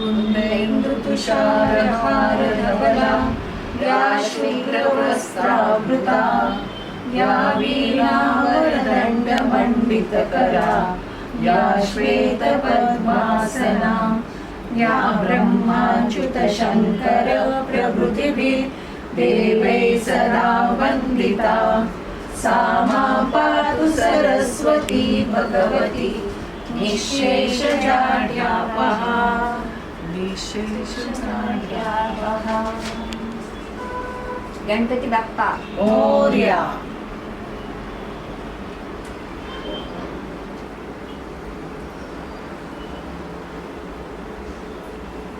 कुन्देन्दुतुषारहारधवला या श्वेतवस्त्रावृता या वीणावरदण्डमण्डितकरा या श्वेतपद्मासना या ब्रह्माच्युतशङ्कर प्रभृतिभिः देवैः सदा वन्दिता सा मा पातु सरस्वती भगवती निःशेषजाड्यापहा निःशेषजाड्यापहा। गणपती बाप्पा मोरया।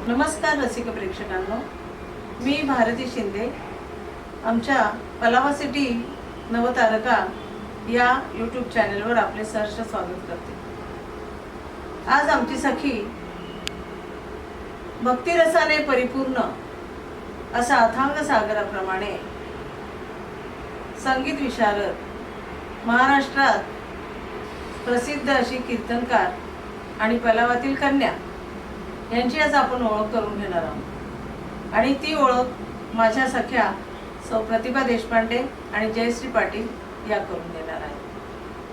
नमस्कार रसिक प्रेक्षकांनो, मी भारती शिंदे आमच्या पलावा सिटी नवतारका या यूट्यूब चॅनलवर आपले सहर्ष स्वागत करते। आज आमची सखी भक्तिरसाने परिपूर्ण असा अथांग सागराप्रमाणे संगीत विशारद, महाराष्ट्रात प्रसिद्ध अशी कीर्तनकार आणि पलावातील कन्या यांची आज आपण ओळख करून घेणार आहोत। आणि ती ओळख माझ्या सख्या सौ प्रतिभा देशपांडे आणि जयश्री पाटील या करून देणार आहे।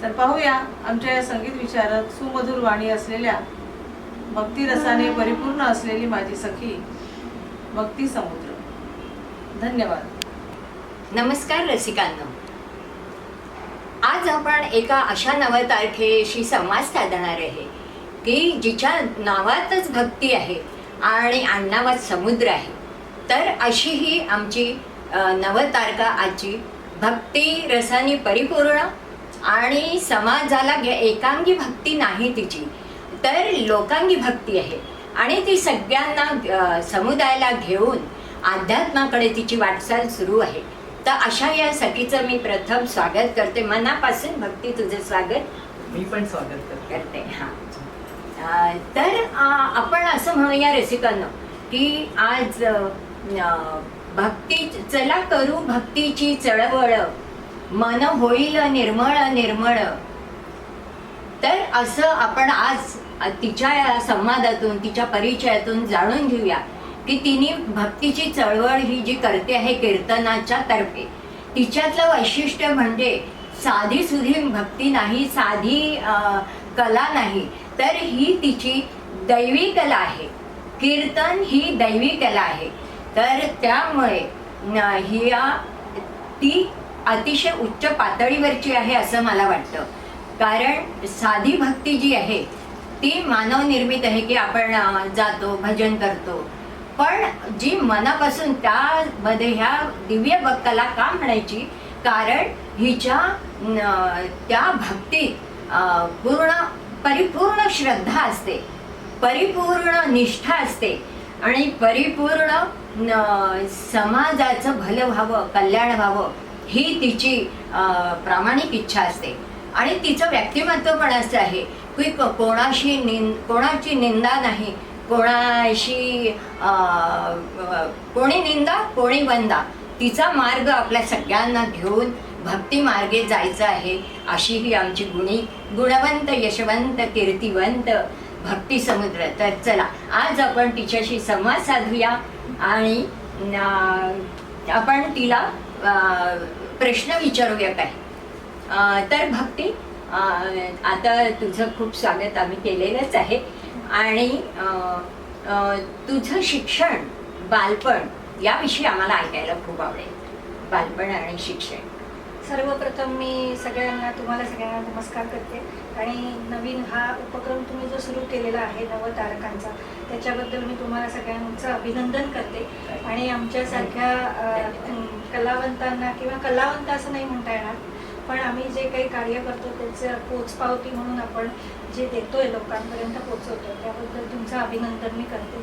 तर पाहूया आमच्या या संगीत विशारद सुमधुर वाणी असलेल्या, भक्तिरसाने परिपूर्ण असलेली माझी सखी भक्ती समुद्र। धन्यवाद। नमस्कार रसिकांनो, आज आपण एका अशा नवतारखेशी संवाद साधणार आहे की जिच्या नावातच भक्ती आहे आणि आडनावात समुद्र आहे। तर अशी ही आमची नवतारका आजची भक्ती रसाने परिपूर्ण आणि समाजाला एकांगी भक्ती नाही तिची, तर लोकांगी भक्ती आहे आणि ती सगळ्यांना समुदायाला घेऊन अध्यात्माकडे तिची वाटचाल सुरू आहे। तर अशा या सखीचं मी प्रथम स्वागत करते, मनापासून भक्ती तुझं स्वागत मी पण स्वागत करते। हां, तर आपण असं म्हणूया रसिकांनो की आज भक्ती चला करू भक्तीची चळवळ, मन होईल निर्मळ निर्मळ। तर असं आपण आज तिच्या या संवादातून, तिच्या परिचयातून जाणून घेऊया की तिने भक्तीची चळवळ ही जी करते आहे कीर्तनाच्या तर्फे, तिच्यातलं वैशिष्ट्य म्हणजे साधी सुधी भक्ती नाही, साधी कला नाही, तर ही तिची दैवी कला आहे। कीर्तन ही दैवी कला आहे। तर त्यामुळे ती अतिशय उच्च पातळीवरची आहे असं मला वाटतं। कारण साधी भक्ती जी आहे ती मानव निर्मित आहे की आपण जातो भजन करतो, पण जी मनापासून त्यामध्ये ह्या दिव्य कला का म्हणायची, कारण हिच्या त्या भक्तीत परिपूर्ण श्रद्धा असते, परिपूर्ण निष्ठा असते आणि परिपूर्ण समाजाचं भलं व्हावं, कल्याण व्हावं ही तिची प्रामाणिक इच्छा असते। आणि तिचं व्यक्तिमत्व पण असं आहे की कोणाची निंदा नाही, कोणी निंदा कोणी वंदा, तिचा मार्ग आपल्या सगळ्यांना घेऊन भक्ती मार्गे जायचं आहे। अशी ही आमची गुणवंत यशवंत कीर्तिवंत भक्ती समुद्र। तर चला आज आपण तिच्याशी संवाद साधूया आणि आपण तिला प्रश्न विचारूया काय। तर भक्ती, आता तुझं खूप स्वागत आम्ही केलेलंच आहे आणि तुझं शिक्षण, बालपण याविषयी आम्हाला ऐकायला खूप आवडेल। बालपण आणि शिक्षण। सर्वप्रथम मी तुम्हाला सगळ्यांना नमस्कार करते आणि नवीन हा उपक्रम तुम्ही जो सुरू केलेला आहे नवतारकांचा, त्याच्याबद्दल मी तुम्हाला सगळ्यांचं अभिनंदन करते। आणि आमच्यासारख्या कलावंतांना, किंवा कलावंत असं नाही म्हणता येणार, पण आम्ही जे काही कार्य करतो त्याचं पोचपावती म्हणून आपण जे देतोय लोकांपर्यंत पोचवतो, त्याबद्दल तुमचं अभिनंदन मी करते।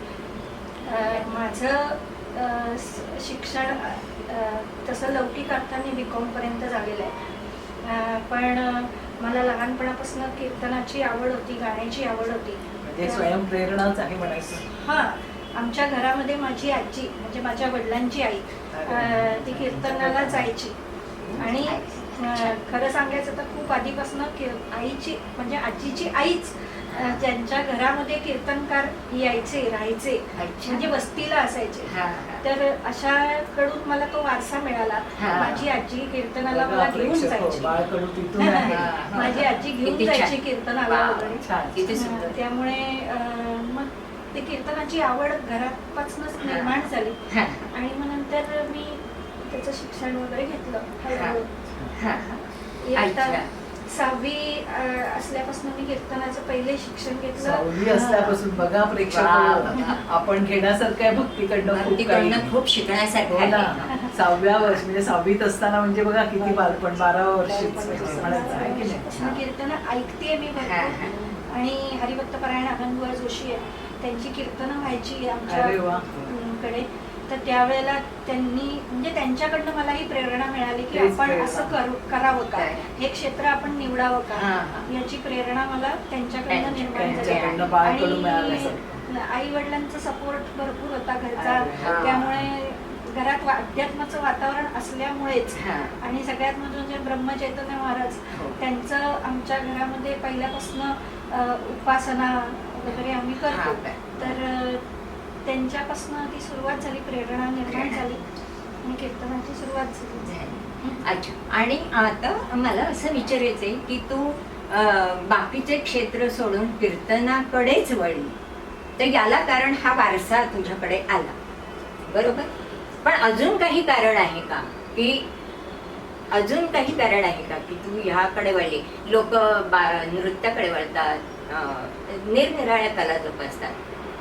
माझं शिक्षण तसं लौकिक अर्थाने BCom पर्यंत झालेलं आहे, पण मला लहानपणापासून कीर्तनाची आवड होती, गाण्याची आवड होती, म्हणजे स्वयंप्रेरणाच आहे म्हणायचं। हां, आमच्या घरामध्ये माझी आजी म्हणजे माझ्या वडिलांची आई ती कीर्तनाला जायची आणि खरं सांगायचं तर खूप आधीपासून आईची म्हणजे आजीची आईच ज्यांच्या घरामध्ये कीर्तनकार यायचे राहायचे अच्छा. म्हणजे वस्तीला असायचे, हा, हा. तर अशाकडून मला तो वारसा मिळाला. हा. माझी आजी कीर्तनाला बघा, मला घेऊन प्रेक्षक हो, जायची. बाळकडू तिथून आहे. हा. माझी आजी घेऊन किती छान. जायची कीर्तनाला वा, वगैरे. छान. किती सुंदर. त्यामुळे मग ते कीर्तनाची आवड घरापासूनच निर्माण झाली. हा, आणि मग नंतर मी त्याचं शिक्षण वगैरे घेतलं हळूहळू. हा, हा. आता अच्छा. 6वी असल्यापासून मी कीर्तनाचं पहिले शिक्षण घेतलं. सावली असल्यापासून बघा प्रेक्षक वा. आपण घेण्यासारखं आहे भक्तीकडनं खूप काही. भक्तीकडनं खूप शिकण्यासारखं हो ना. आहे. 6व्या वर्ष म्हणजे 6वीत असताना म्हणजे बघा किती बालपण 12व्या वर्षीच म्हणायचं आहे की नाही. कीर्तन ऐकते मी हा, भरपूर. आणि हरिभक्त परायण आनंदबुवा जोशी आहे, त्यांची कीर्तनं व्हायची आमच्या अरे वा. कडे. तर त्यावेळेला त्यांनी म्हणजे त्यांच्याकडनं मला ही प्रेरणा मिळाली की तेच आपण प्रेरणा. असं करावं का, काय? हे क्षेत्र आपण निवडावं का, हा, हा. याची प्रेरणा मला त्यांच्याकडनं निर्माण त्यांच्याकडनं झाली. बाळकडून मिळालं. आई वडिलांचा सपोर्ट भरपूर होता घरचा. अरे, त्यामुळे घरात अध्यात्माचं वातावरण असल्यामुळेच हा. आणि सगळ्यात म्हणजे ब्रह्मचैतन्य महाराज हो. त्यांचं आमच्या घरामध्ये पहिल्यापासून उपासना वगैरे आम्ही हा, करतो. काय. तर त्यांच्यापासून ती सुरुवात झाली, प्रेरणा निर्माण झाली आणि कीर्तनाची सुरुवात झाली. अच्छा. आणि आता मला असं विचारायचंय की तू बाकीचे क्षेत्र सोडून कीर्तनाकडेच वळली, तर याला कारण हा वारसा तुझ्याकडे आला, बरोबर? पण अजून काही कारण आहे का, की अजून काही कारण आहे का की तू ह्याकडे वळली? लोक नृत्याकडे वळतात, निरनिराळ्या कला जोपासतात,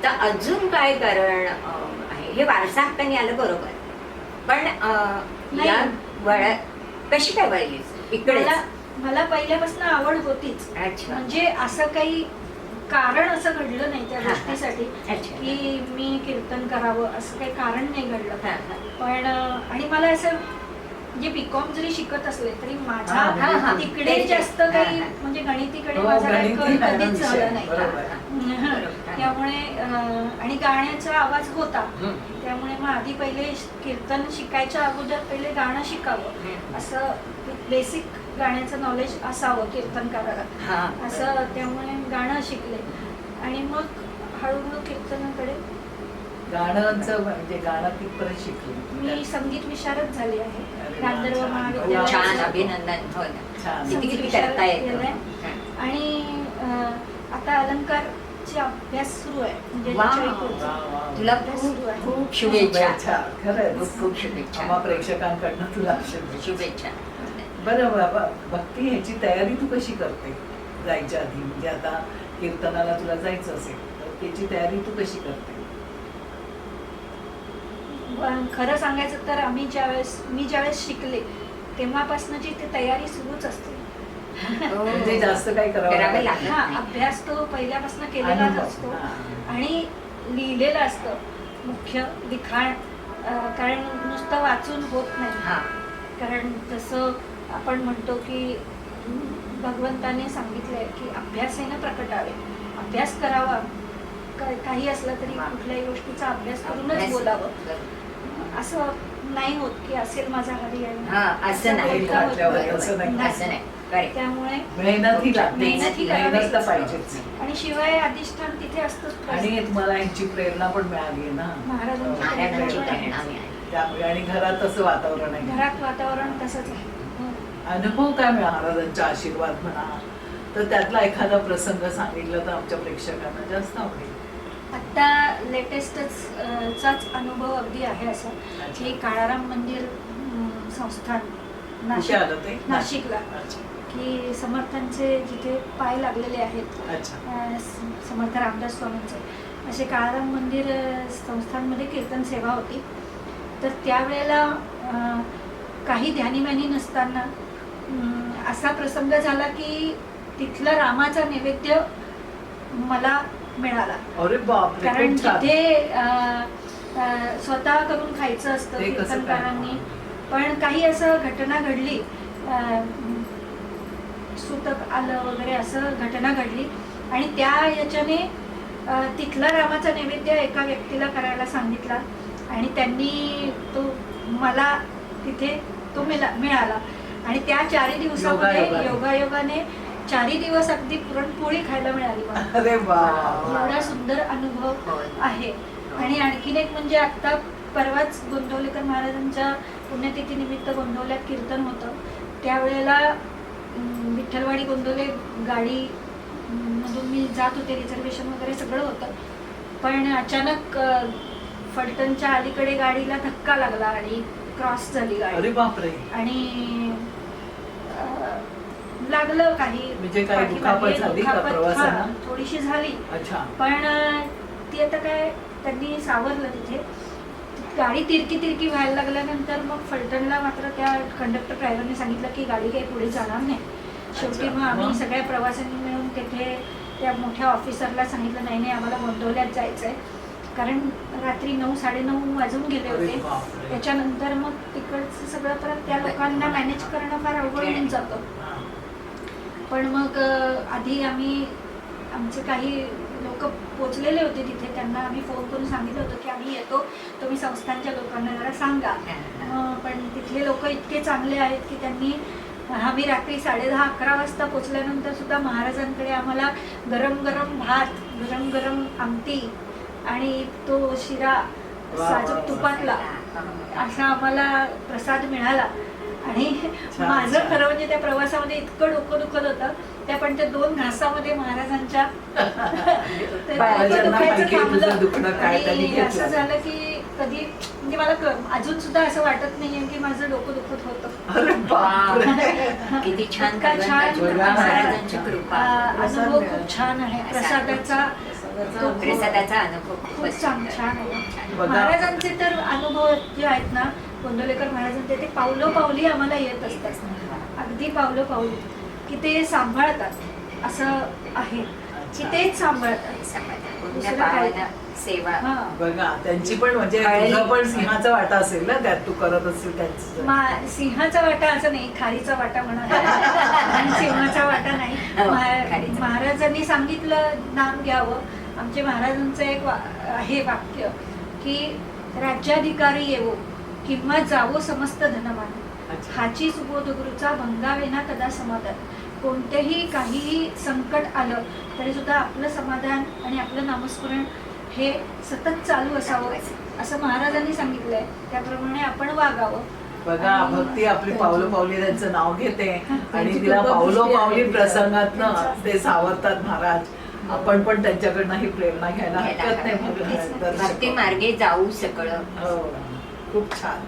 तर अजून काय कारण आहे? हे वारसा हक्काने आलं, बरोबर, पण या वळत कशी काय वळलीस इकडे? मला पहिल्यापासून आवड होतीच. अच्छा. म्हणजे असं काही कारण असं घडलं नाही त्या हा, हा. गोष्टीसाठी अच्छा. की मी कीर्तन करावं, असं काही कारण नाही घडलं. हा, हा. पण आणि मला असं म्हणजे बीकॉम जरी शिकत असले तरी माझ्या हा, हा, हा. तिकडे जास्त हा, काही हा. म्हणजे गणितीकडे हो, माझा काही गणिती कल कधीच विषय. झाला नाही. बरोबर. हा. त्यामुळे आणि गाण्याचा आवाज होता, हम्म. त्यामुळे मग आधी पहिले कीर्तन शिकायच्या अगोदर पहिले गाणं शिकावं, हम्म. असं बेसिक गाण्याचं नॉलेज असावं कीर्तनकाराला, हा. असं. त्यामुळे गाणं शिकले आणि मग हळूहळू कीर्तनाकडे. गाणंचं म्हणजे गाणं कितपर्यंत शिकली? मी संगीत विशारद झाली आहे अरे वा, गांधर्व छान. छान, महाविद्यालयात. अभिनंदन. हो ना. छान. किती किती विशारद करता येतं. केलंय. हा. आणि आता अलंकारचे अभ्यास सुरू आहे, म्हणजे वा, त्याच्या वा, पुढचा. वा. तुला सुरू आहे. खूप शुभेच्छा. शुभेच्छा. खरंच. खूप खूप शुभेच्छा. आम्हा प्रेक्षकांकडनं तुला शुभेच्छा. शुभेच्छा. बरं बाबा, भक्ती ह्याची तयारी तू कशी करते जायच्या आधी? म्हणजे आता कीर्तनाला तुला जायचं असेल तर त्याची तयारी तू कशी करते? पण खरं सांगायचं तर मी ज्यावेळेस शिकले तेव्हापासूनची ती तयारी सुरूच असते. म्हणजे जास्त काही करावं करावं लागत हा, नाही. अभ्यास तो पहिल्यापासून केलेलाच अनुभव. असतो हा. आणि लिहिलेलं असतं मुख्य लिखाण. कारण नुसतं वाचून होत नाही. हा. कारण जसं आपण म्हणतो की भगवंताने सांगितलंय की अभ्यासेनं प्रकटावे, अभ्यास करावा. काही असलं तरी वा. कुठल्याही गोष्टीचा अभ्यास करूनच अभ्यास. बोलावं. असं नाही होत की असेल माझा हरी आणि हा, असं नाही. बोलता होत वाटल्यावर नाही. असं नाही. असं नाही. Correct. त्यामुळे मेहनतही लागते. मेहनतही करावी. मेहनत तर पाहिजेच. आणि शिवाय अधिष्ठान तिथे असतंच. आणि तुम्हाला यांची प्रेरणा पण मिळाली आहे ना. महाराजांची महाराजांची प्रेरणा. प्रेरणा मिळाली. त्यामुळे आणि घरात तसं वातावरण आहे. घरात वातावरण तसंच आहे. अनुभव काय महाराजांचा आशीर्वाद म्हणा, तर त्यातला एखादा प्रसंग सांगितला तर आमच्या प्रेक्षकांना जास्त आवडेल. आता लेटेस्टच चाच अनुभव अगदी आहे असा की काळाराम मंदिर संस्थान कुठे आलं ते? नाशिकला, अच्छा. की समर्थांचे जिथे पाय लागलेले आहेत, अच्छा. समर्थ रामदास स्वामींचे असे काळाराम मंदिर संस्थांमध्ये कीर्तन सेवा होती. तर त्यावेळेला काही ध्यानीमॅनी नसताना असा प्रसंग झाला की तिथला रामाचा नैवेद्य मला मिळाला. अरे बापरे, कारण खूप छान. तिथे स्वतः करून खायचं असतं ते कसं काय? कीर्तनकारांनी. पण काही असं घटना घडली, सुतक आलं वगैरे असं घटना घडली आणि त्या याच्याने तिथला रामाचा नैवेद्य एका व्यक्तीला करायला सांगितला आणि त्यांनी तो मला तिथे तो मिळाला. आणि त्या 4 दिवसामध्ये योगायोगाने 4ही दिवस अगदी पुरणपोळी खायला मिळाली मला. अरे वा. एवढा सुंदर अनुभव होय. आहे. आणि आणखीन एक म्हणजे आता परवाच गोंदवलेकर महाराजांच्या पुण्यतिथी निमित्त गोंदवल्यात कीर्तन होतं. त्यावेळेला विठ्ठलवाडी गोंदवले गाडी मधून मी जात होते. रिझर्वेशन वगैरे सगळं होतं, पण अचानक फलटणच्या अलीकडे गाडीला धक्का लागला आणि क्रॉस झाली अरे गाडी बापरे. आणि लागलं काही म्हणजे काही पाठीमागे दुखापत झाली का दुखापत, प्रवासाला? हां, थोडीशी झाली. अच्छा. पण ती आता काय त्यांनी सावरलं तिथे. गाडी तिरकी व्हायला लागल्यानंतर मग फलटणला मात्र त्या कंडक्टर ड्रायव्हरने सांगितलं की गाडी काही पुढे जाणार नाही. शेवटी मग आम्ही सगळ्या प्रवाशांनी मिळून तिथे त्या मोठ्या ऑफिसरला सांगितलं नाही आम्हाला गोंदवल्यात जायचंय, कारण रात्री 9-9:30 वाजून गेले अरे होते. बापरे. त्याच्यानंतर मग तिकडचं सगळं परत त्या लोकांना मॅनेज करणं फार अवघड होऊन जातं. हा. पण मग आधी आमचे काही लोक पोचलेले होते तिथे, त्यांना आम्ही फोन करून सांगितलं होतं की आम्ही येतो, तुम्ही संस्थांच्या लोकांना जरा सांगा. पण तिथले लोक इतके चांगले आहेत की त्यांनी आम्ही रात्री 10:30-11 वाजता पोचल्यानंतर सुद्धा महाराजांकडे आम्हाला गरम गरम भात, गरम गरम आमटी आणि तो शिरा साजूक तुपातला असा आम्हाला प्रसाद मिळाला. आणि छान, माझं छान. खरं म्हणजे त्या प्रवासामध्ये इतकं डोकं दुखत होतं, त्या पण त्या 2 घासामध्ये महाराजांच्या ते महाराजांना डोकं दुखायचं माहिती आहे तुझं थांबलं. दुखणं काय, त्यांनी आणि घेतलं. असं झालं की कधी म्हणजे मला अजून सुद्धा असं वाटत नाहीये की माझं डोकं दुखत होतं. अरे बापरे. किती छान इतका छान भगवंताची महाराजांची कृपा. अनुभव खूप छान आहे. प्रसादाचा तो प्रसादाचा अनुभव खूप खूपच छान सुंदर. छान आहे. बघा. महाराजांचे तर अनुभव जे आहेत ना, गोंदवलेकर महाराजांचे, ते पावलोपावली आम्हाला येत असतात. अगदी पावलोपावली की ते सांभाळतात असं आहे की तेच सांभाळतात. समाधान. दुसरं पुण्य काय? पावना सेवा. हा. बघा त्यांची पण म्हणजे कळली. तुझा पण सिंहाचा वाटा असेल ना त्यात, तू करत असेल त्यांचं. सिंहाचा वाटा असं नाही, खारीचा वाटा म्हणा आणि सिंहाचा वाटा नाही. हो, खारीचा. महाराजांनी सांगितलं नाम घ्यावं. आमचे महाराजांचं एक आहे वाक्य की राज्याधिकारी येवो किंवा जावो समस्त धनमान, अच्छा. हाची सुबोध गुरुचा भंगावेना कदा समाधान. कोणतेही काहीही संकट आलं तरी सुद्धा आपलं समाधान आणि आपलं नामस्मरण हे सतत चालू असावं असं महाराजांनी सांगितलंय. त्याप्रमाणे आपण वागावं. बघा आणि भक्ती आपली पावलोपावली त्यांचं नाव घेते आणि त्यांची तिला कृपा पावलोपावली दृष्टी आहे. प्रसंगात ते सावरतात महाराज. आपण पण त्यांच्याकडनं ही प्रेरणा घ्यायला घ्यायला हरकत नाही. हरकत भगवान भक्ती मार्गे जाऊ सगळं. हो, खूप छान.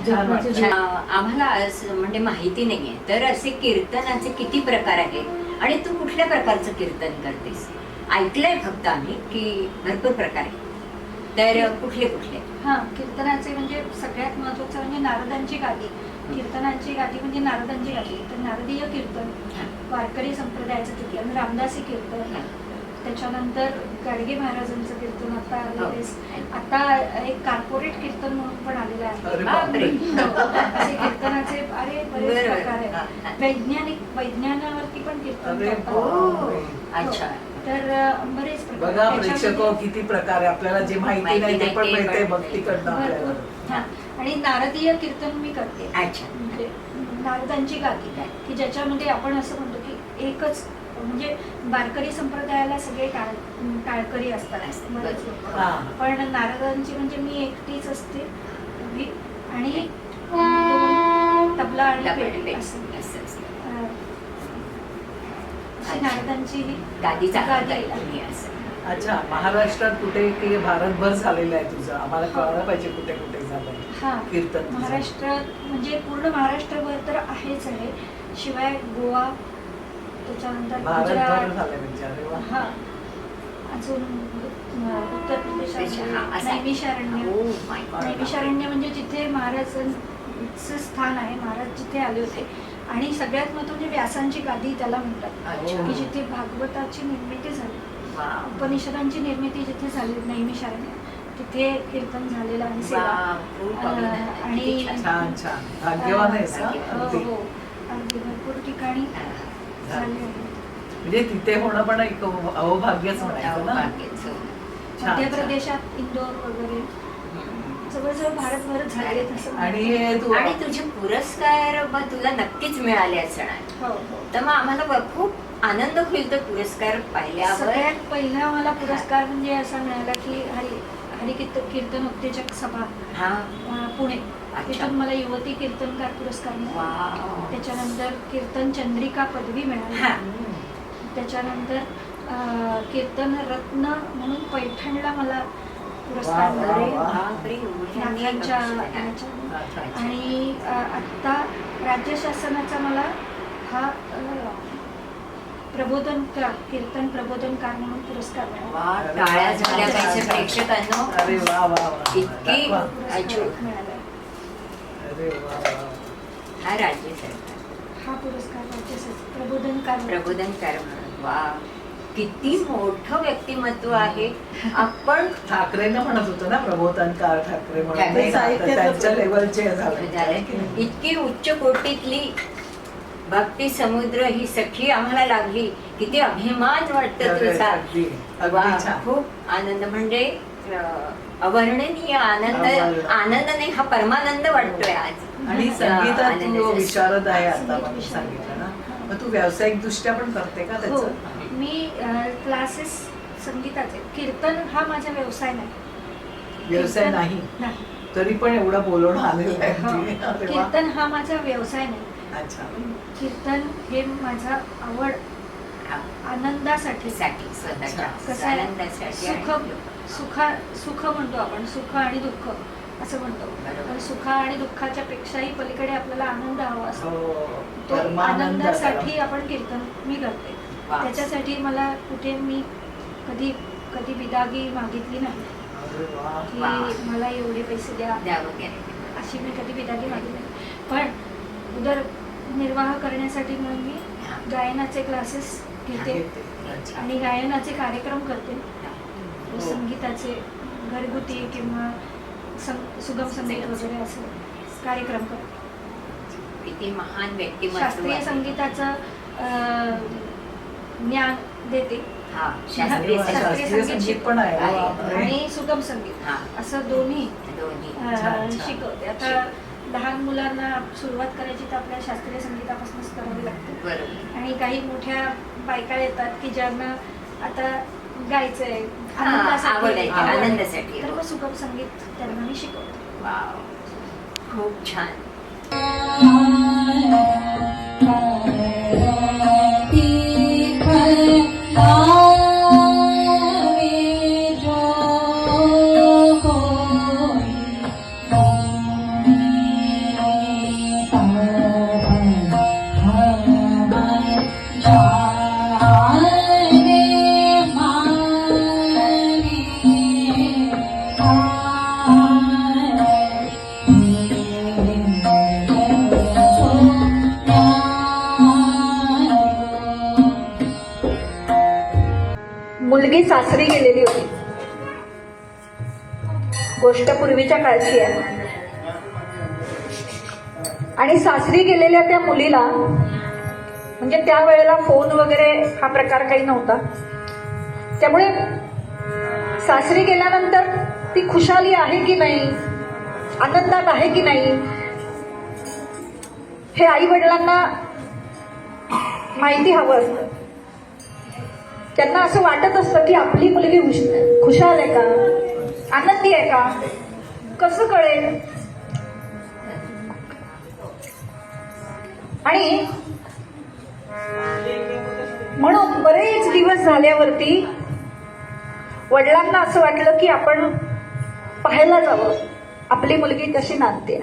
छान वाटलं. आम्हाला असं म्हणजे माहिती नाहीये, तर असे कीर्तनाचे किती प्रकार आहेत आणि तू कुठल्या प्रकारचं कीर्तन करतेस? ऐकलंय फक्त आम्ही की भरपूर प्रकार आहे, तर कुठले कुठले? कीर्तनाचे म्हणजे सगळ्यात महत्वाचं म्हणजे नारदांची गादी. कीर्तनांची गादी म्हणजे नारदांची गादी. तर नारदीय कीर्तन, वारकरी संप्रदायाचं कीर्तन, रामदासी कीर्तन, त्याच्यानंतर गाडगे महाराजांचं कीर्तन आता आलेलं. आता एक कॉर्पोरेट कीर्तन म्हणून पण आलेलं आहे. अरे बापरे. असे कीर्तनाचे बरेच बरोबर. प्रकार आहेत. वैज्ञानावरती पण कीर्तन अरे करतात. बापरे. अच्छा. तर बरेच प्रकार. बघा त्याच्यामध्ये प्रेक्षक किती प्रकार आहे. आपल्याला जे माहिती नाही ते पण मिळते भक्तीकडनं आपल्याला. भरपूर. हा. आणि नारदीय कीर्तन मी करते. अच्छा. म्हणजे नारदांची गादी की ज्याच्यामध्ये आपण असं म्हणतो की एकच म्हणजे वारकरी संप्रदायाला सगळे टाळकरी असतात बरेच लोक. हा. पण नारदांची म्हणजे मी एकटीच असते उभी आणि दोन तबला आणि पेटी असं. अशी नारदांची ही गादीचा गादी गादी आहे. असं. अच्छा. महाराष्ट्रात कुठे की भारतभर झालेलं आहे तुझं? आम्हाला कळलं पाहिजे कुठे कुठे झालंय हा. कीर्तन तुझं. महाराष्ट्रात म्हणजे पूर्ण महाराष्ट्रभर तर आहेच आहे. शिवाय गोवा, त्याच्यानंतर भारतभर गुजरात, झालंय म्हणजे. अरे वा. हा, अजून उत्तर हा, प्रदेशात असं. Naimisharanya. Oh my God. Naimisharanya म्हणजे जिथे महाराजांचं स्थान आहे, महाराज जिथे आले होते. आणि सगळ्यात महत्त्वाचं म्हणजे व्यासांची गादी त्याला म्हणतात अच्छा. की जिथे भागवताची निर्मिती झाली, वाव. उपनिषदांची निर्मिती जिथे झाली नैमिषारण्य, तिथे कीर्तन झालेलं आहे. सेवा. वाव, खूप अभिनंदन. आणि किती छान. छान छान. भाग्यवान आहेस हा. भाग्यवान. हो अगदी. हो, अगदी भरपूर ठिकाणी झाले आहे. म्हणजे तिथे होणं पण एक अहोभाग्यच म्हणायचं ना. अहोभाग्यच. छान, मध्य छान. प्रदेशात इंदोर वगैरे. जवळजवळ भारतभर झाले तसं आणि हे तू आणि तुझे पुरस्कार तुला नक्कीच मिळाले असणार. हो हो. तर मग आम्हाला खूप आनंद होईल तो पुरस्कार पाहिल्यावर. सगळ्यात पहिला मला पुरस्कार म्हणजे असा मिळाला की कीर्तन उत्तेजक सभा हा. पुणे, अच्छा. तिथून मला युवती कीर्तनकार पुरस्कार मिळाला. वाव. त्याच्यानंतर कीर्तन चंद्रिका पदवी मिळाली. हा. त्याच्यानंतर कीर्तन रत्न म्हणून पैठणला मला पुरस्कार वा, वा, मिळाले. वा. बापरे, एवढ्यांनी नाथांच्या बक्षिसं. ह्याच्या. अच्छा, अच्छा. आणि आत्ता राज्य शासनाचा मला हा कीर्तन प्रबोधनकार म्हणून पुरस्कार मिळाला. वा, टाळ्या झाल्या पाहिजे प्रेक्षकांनो. अरे वा वा वा. इतकी वा. अजून मिळाला. अरे वा वा. हा राज्य सरकार हा पुरस्कार राज्य प्रबोधनकार प्रबोधनकार म्हणून. वा, किती मोठं व्यक्तिमत्व आहे. आपण ठाकरेंना म्हणत होतो ना प्रबोधनकार ठाकरे म्हणून. ठाकरे. ते साहित्यात त्यांच्या लेवलचे झाले. झालंय. इतकी उच्च कोटीतली भक्ती समुद्र ही सखी आम्हाला लाभली. किती अभिमान वाटतं अरे, तुझा. अगदी वा, अगदी छान. खूप आनंद. म्हणजे अवर्णनीय आनंद. अवर्णनीय. आनंद नाही, हा परमानंद वाटतोय आज. आणि संगीतात आनंद तू झाला. विशारद आहे आता संगीत मला विशारद. सांगितलं ना. मग तू व्यावसायिक दृष्ट्या पण करते का हो. त्याचं? मी क्लासेस संगीताचे. कीर्तन हा माझा व्यवसाय नाही. व्यवसाय कीर्तन- नाही नाही. तरी पण एवढं बोलवणं आलेलं आहे. हो. अरे वा. कीर्तन हा माझा व्यवसाय नाही. अच्छा. कीर्तन हे माझा आवड आनंदासाठी. स्वतःच्या कसं आहे? आनंदासाठी सुख आणि सुख म्हणतो आपण. सुख आणि दुःख असं म्हणतो. बरोबर. पण सुख आणि दुःखाच्या पेक्षाही पलीकडे आपल्याला आनंद हवा असतो. हो. तो परमानंद आनंदासाठी करा. आपण कीर्तन मी करते. वा. त्याच्यासाठी मला कुठे मी कधी बिदागी मागितली नाही अरे वा. की वा. मला एवढे पैसे द्या, द्या वगैरे. अशी मी कधी बिदागी मागितली नाही. पण उदरनिर्वाह करण्यासाठी म्हणून मी गायनाचे क्लासेस घेते अच्छा. आणि गायनाचे कार्यक्रम करते. हो. संगीताचे घरगुती किंवा सुगम संगीत वगैरे असे कार्यक्रम करते. किती महान व्यक्तिमत्व शास्त्रीय आहे. संगीताचं ज्ञान देते. हा, शास्त्रीय वा, संगीत. शास्त्रीय संगीत पण आहे. आहे. वा. आणि सुगम संगीत हा, असं दोन्ही दोन्ही. छान, छान. शिकवते. आता लहान मुलांना सुरुवात करायची तर आपल्या शास्त्रीय संगीतापासूनच करावी लागते. बरोबर. आणि काही मोठ्या बायका येतात की ज्यांना आता गायचंय, हा, आनंदासाठी आवड आहे, आवड आहे. आनंदासाठी. तर मग सुगम संगीत त्यांना मी शिकवते. वाव, खूप छान. मुलगी सासरी गेलेली होती. गोष्ट पूर्वीच्या काळची आहे. आणि सासरी गेलेल्या त्या मुलीला, म्हणजे त्यावेळेला फोन वगैरे हा प्रकार काही नव्हता, त्यामुळे सासरी गेल्यानंतर ती खुशाली आहे की नाही, आनंदात आहे की नाही, हे आई वडिलांना माहिती हवं असतं. त्यांना असं वाटत असतं की आपली मुलगी खुशाल आहे का, आनंदी आहे का, कसं कळेल. आणि म्हणून बरेच दिवस झाल्यावरती वडिलांना असं वाटलं की आपण पाहायला जावं, आपली मुलगी कशी नांदते,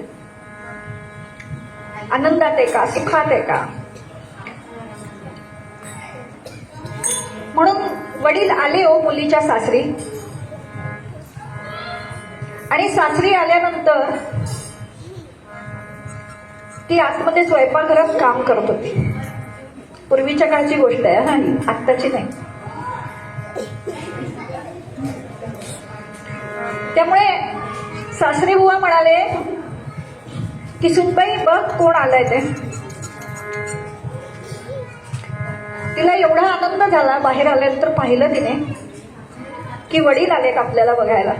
आनंदात आहे का, सुखात आहे का. म्हणून वडील आले हो मुलीच्या सासरी. आणि सासरी आल्यानंतर ती आतमध्ये स्वयंपाकघरात काम करत होती. पूर्वीच्या काळची गोष्ट आहे हा, आत्ताची नाही. त्यामुळे सासरी बुवा म्हणाले की सुनबाई बघ कोण आलाय ते. तिला एवढा आनंद झाला बाहेर आल्यानंतर, पाहिलं तिने की वडील आलेत आपल्याला बघायला.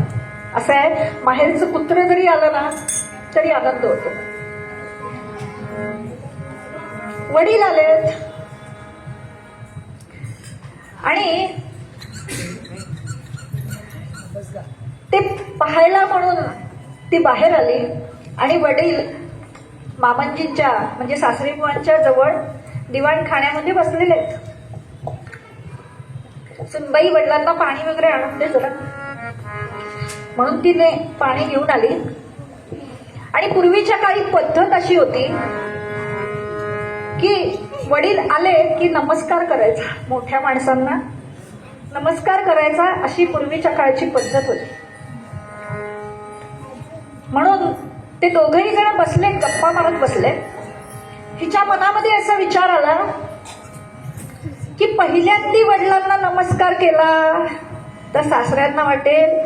असं आहे, माहेरचं पुत्र जरी आलं ना तरी आनंद होतो. वडील आलेत आणि ते पाहायला म्हणून ती बाहेर आली आणि वडील मामांजींच्या म्हणजे सासरी बुवांच्या जवळ दिवाणखाण्यामध्ये बसलेले आहेत. सुनबाई वडिलांना पाणी वगैरे आणून दे जरा म्हणून तिने पाणी घेऊन आली. आणि पूर्वीच्या काळी पद्धत अशी होती की वडील आले की नमस्कार करायचा, मोठ्या माणसांना नमस्कार करायचा, अशी पूर्वीच्या काळची पद्धत होती. म्हणून ते दोघही जण बसले, गप्पा मारत बसले. हिच्या मनामध्ये असा विचार आला की पहिल्यांदी वडिलांना नमस्कार केला तर सासऱ्यांना वाटेल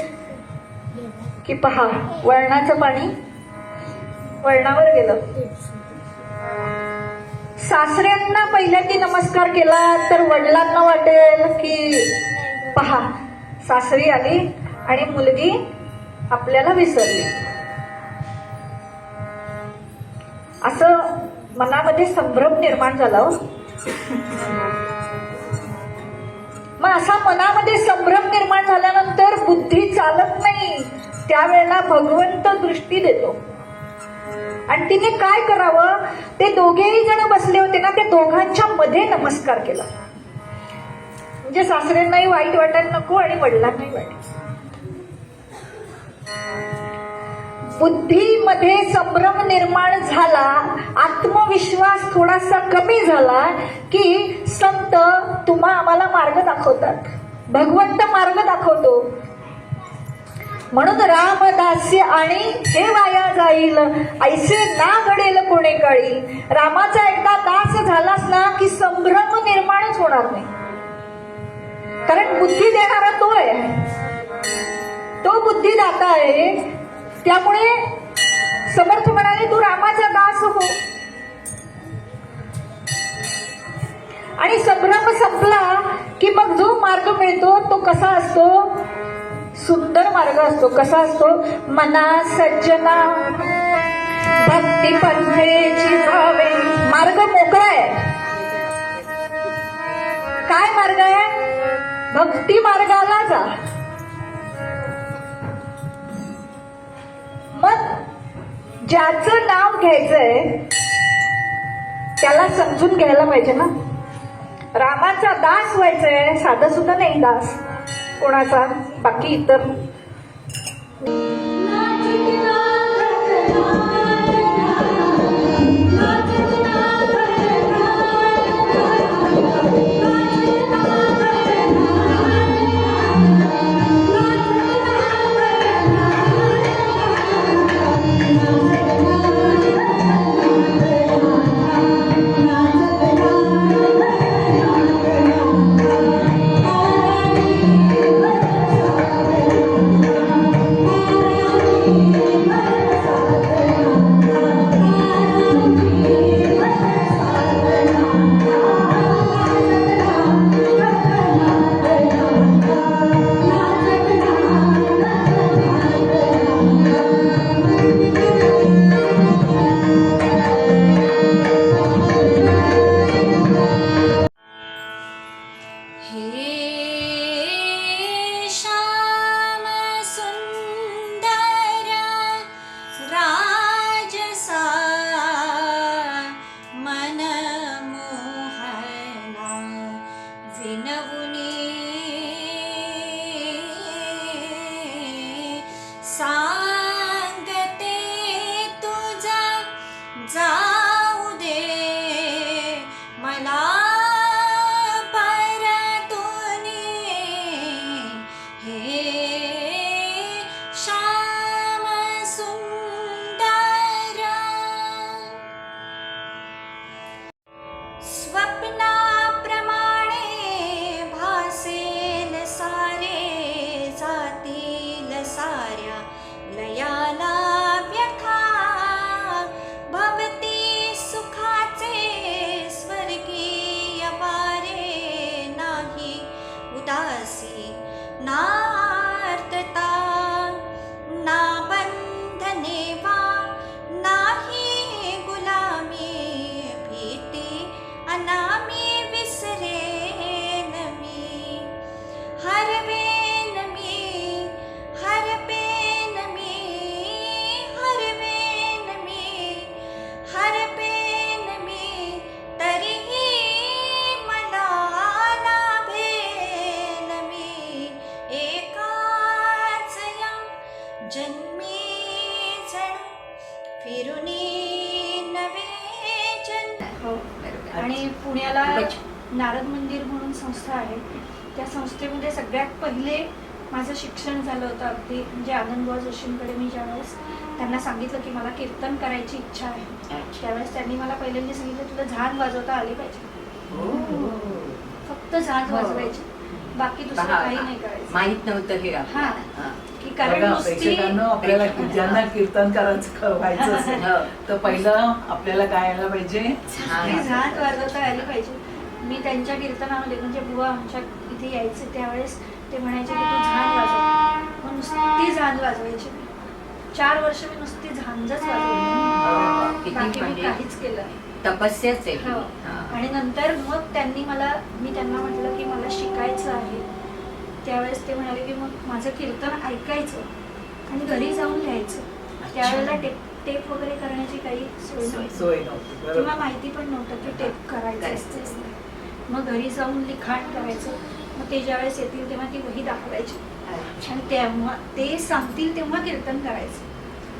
की पहा वळणाचं पाणी वळणावर गेलं. सासऱ्यांना पहिल्यांदी नमस्कार केला तर वडिलांना वाटेल की पहा सासरी आली आणि मुलगी आपल्याला विसरली. असं मनामध्ये संभ्रम निर्माण झाला. मग असा मनामध्ये संभ्रम निर्माण झाल्यानंतर बुद्धी चालत नाही, त्यावेळेला भगवंत दृष्टी देतो. आणि तिने काय करावं, ते दोघेही जण बसले होते ना, त्या दोघांच्या मध्ये नमस्कार केला. म्हणजे सासऱ्यांनाही वाईट वाटायला नको आणि वडिलांनाही वाईट. बुद्धीमध्ये संभ्रम निर्माण झाला, आत्मविश्वास थोडासा कमी झाला की संत तुम्हा आम्हाला मार्ग दाखवतात, भगवंत मार्ग दाखवतो. म्हणून रामदास्य आणि हे वाया जाईल, ऐसे ना घडेल कोणे काळी. रामाचा एकदा दास झालास ना की संभ्रम निर्माणच होणार नाही, कारण बुद्धी देणारा तो आहे, तो बुद्धिदाता आहे. त्यामुळे समर्थ म्हणाले तू रामाचा दास हो. आणि संभ्रम संपला की मग जो मार्ग मिळतो तो कसा असतो, सुंदर मार्ग असतो. कसा असतो, मना सज्जना भक्ती पंथेची जावे. मार्ग मोकळा आहे. काय मार्ग आहे, भक्ती मार्गाला जा. मग ज्याचं नाव घ्यायचंय त्याला समजून घ्यायला पाहिजे ना. रामाचा दास व्हायचंय, साधं सुद्धा नाही दास कोणाचा, बाकी इतर. जन्मी जण फिरुनी नवे जन्म. हो. बरोबर. आणि पुण्याला खूपच. नारद मंदिर म्हणून संस्था आहे. त्या संस्थेमध्ये सगळ्यात पहिले माझं शिक्षण झालं होतं. अगदी म्हणजे आनंदबुवा जोशींकडे मी ज्यावेळेस त्यांना सांगितलं की मला कीर्तन करायची इच्छा आहे, अच्छा. त्यावेळेस त्यांनी मला पहिल्यांदा सांगितलं तुला झांज वाजवता आली पाहिजे, हो. फक्त झांज हो. वाजवायची, बाकी दुसरं पहा, काही नाही करायचं. माहित नव्हतं हे हा. आपल्याला. हा. की कारण बघा, नुसती प्रेक्षकांना आपल्याला ज्यांना कीर्तन करायचं व्हायचं असेल हो. तर पहिलं आपल्याला काय यायला पाहिजे? नुसती झांज वाजवता आली पाहिजे. मी त्यांच्या कीर्तनामध्ये म्हणजे बुवा आमच्या इथे यायचे त्यावेळेस ते म्हणायचे की तू झांज वाजव, मग नुसती झांज वाजवायची. 4 वर्ष मी नुसती झांजच वाजवली, किती बाकी मी म्हणजे काहीच केलं नाही. तपस्याच आहे ही. हो. हा. आणि नंतर मग मी त्यांना म्हटलं की मला शिकायचं आहे. त्यावेळेस ते म्हणाले की मग माझं कीर्तन ऐकायचं आणि घरी जाऊन लिहायचं. त्यावेळेला टेप वगैरे करण्याची काही सोय नव्हती सोय नव्हती. किंवा बरोबर. माहिती पण नव्हतं की टेप करायचं असतं. मग घरी जाऊन लिखाण करायचं. मग ते ज्यावेळेस येतील तेव्हा ती वही दाखवायची आणि तेव्हा ते सांगतील तेव्हा कीर्तन करायचं.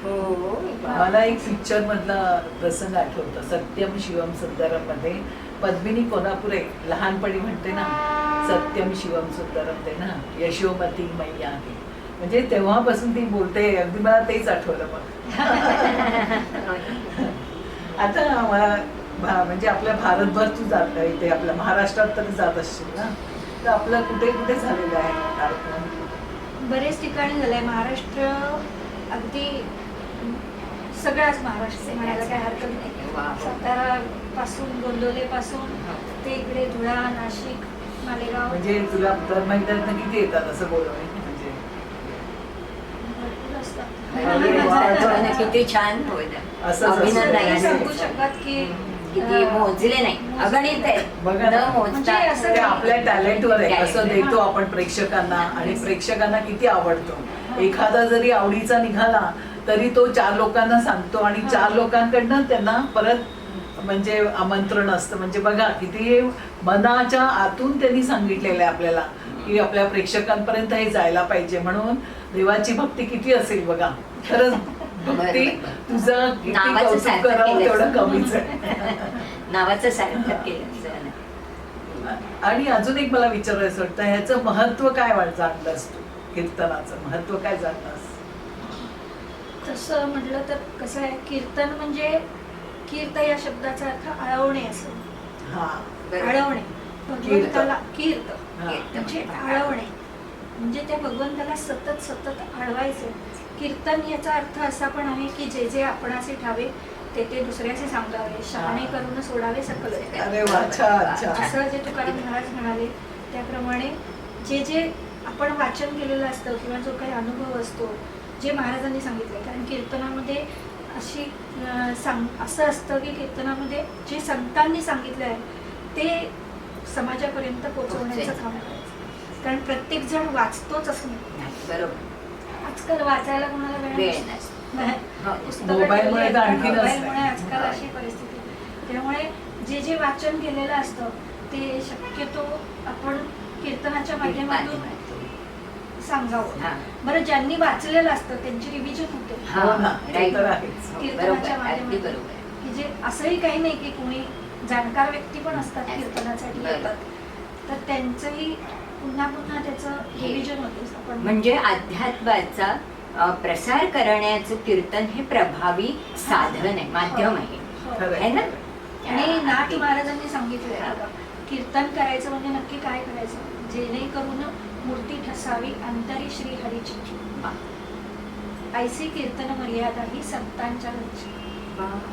हो. मला एक पिक्चर मधला प्रसंग आठवतो, सत्यम शिवम सुंदरम मध्ये पद्मिनी कोल्हापुरे लहानपणी म्हणते ना, सत्यम शिवम सुंदरम ते ना, यशोमती मैया आहे. म्हणजे तेव्हापासून ती बोलते, अगदी मला तेच आठवलं. मग आता मला म्हणजे आपल्या भारतभर तू जात इथे आपल्या महाराष्ट्रात तरी जात असशील ना, तर आपलं कुठे कुठे झालेलं आहे कार्यक्रम? बरेच ठिकाणी झालंय. महाराष्ट्र अगदी सगळाच महाराष्ट्र म्हणायला काही हरकत नाही. वा. सातारा पासून गोंदवले पासून ते इकडे धुळा, नाशिक, मालेगाव म्हणजे तुला दर महिन्यात किती येतात असं बोलवणे? म्हणजे भरपूर असतात. अरे वा. किती छान होय ना. असंच अभिनंदन असतं. आहे. नाही सांगू शकत की किती मोजले नाही, अगणित आहे. बघा ना. न मोजता म्हणजे असं ते आपल्या टॅलेंटवर आहे, कसं Talent. देतो आपण प्रेक्षकांना आणि प्रेक्षकांना किती आवडतो. एखादा जरी आवडीचा निघाला तरी तो 4 लोकांना सांगतो आणि 4 लोकांकडनं त्यांना परत म्हणजे आमंत्रण असतं. म्हणजे बघा किती मनाच्या आतून त्यांनी सांगितलेलं आहे आपल्याला की आपल्या प्रेक्षकांपर्यंत हे जायला पाहिजे. म्हणून देवाची भक्ती किती असेल बघा. खरंच भक्ती तुझं किती नावाचं कौतुक सार्थक करावं केलं. तेवढं कमीच आहे. नावाचं सार्थक केलं. आणि अजून एक मला विचारायचं वाटतं, ह्याचं महत्व काय जाणलंस तू? कीर्तनाचं महत्व काय जाणलंस? तसं म्हटलं तर कसं आहे, कीर्तन म्हणजे कीर्त या शब्दाचा अर्थ आळवणे असं. हा. आळवणे भगवंताला कीर्त हा. म्हणजे आळवणे, म्हणजे त्या भगवंताला सतत सतत आळवायचे. कीर्तन याचा अर्थ असा पण आहे की जे जे आपणाचे ठावे ते ते दुसऱ्याचे सांगावे, शहाणे करून सोडावे सकल. अरे वा, छान छान. असं जे तुकाराम महाराज म्हणाले त्याप्रमाणे जे जे आपण वाचन केलेलं असतं किंवा जो काही अनुभव असतो जे महाराजांनी सांगितलं. कारण कीर्तनामध्ये असं असतं की कीर्तनामध्ये जे संतांनी सांगितलं आहे ते समाजापर्यंत पोहोचवण्याचं काम करायचं. कारण प्रत्येक जण वाचतोच असं नाही. बरोबर. आजकाल वाचायला कोणाला वेळ वेळ नसतो. नसतो. पुस्तकं मोबाईलमुळे ठेवली तर आहेत, आणखीनच मोबाईलमुळे नाही. आजकाल अशी परिस्थिती. त्यामुळे जे जे वाचन केलेलं असतं ते शक्यतो आपण कीर्तनाच्या माध्यमातून सांगावं. हा. बरं, ज्यांनी वाचलेलं असतं त्यांची रिव्हिजन होते हा. हो ना, ते Right. तर आहेच. कीर्तनाच्या बरोबर. अगदी माध्यमातून. बरोबर. की जे असंही काही नाही की कोणी जाणकार व्यक्ती पण असतात कीर्तनासाठी बरोबर. येतात, तर त्यांचंही पुन्हा पुन्हा त्याचं रिव्हिजन होते. आपण म्हणजे अध्यात्माचा प्रसार करण्याचं कीर्तन हे प्रभावी साधन आहे, माध्यम आहे. हो. खरं है ना? आणि नाथ महाराजांनी सांगितलंय बघा, कीर्तन करायचं म्हणजे नक्की काय करायचं, जेणेकरून मूर्ती ठसावी अंतरी श्री हरीची, ऐसी कीर्तन मर्यादा ही संतांच्या घरची.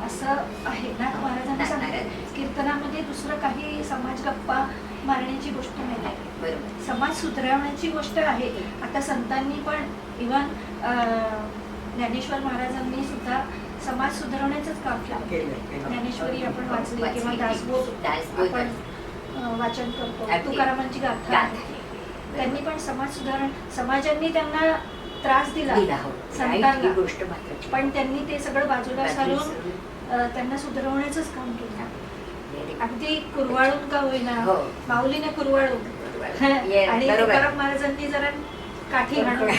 असं आहे. नाथ महाराजांनी सांगितलं कीर्तनामध्ये दुसरं काही समाज गप्पा मारण्याची गोष्ट नाही, बरोबर. समाज सुधारण्याची गोष्ट आहे. आता संतांनी पण इव्हन ज्ञानेश्वर महाराजांनी सुद्धा समाज सुधारण्याचंच काम केलं. ज्ञानेश्वरी आपण वाचली किंवा दासबोध आपण वाचन करतो, अगदी. तुकारामांची गाथा आहे. त्यांनी पण समाज सुधारण, समाजांनी त्यांना त्रास दिला ही संतांना, गोष्ट महत्त्वाची. पण त्यांनी ते सगळं बाजूला सारून त्यांना सुधारवण्याचंच काम केलं. अगदी कुरवाळून का होईना, हो. माऊलीने कुरवाळून आणि बरोबर. तुकाराम महाराजांनी जरा काठी हाणून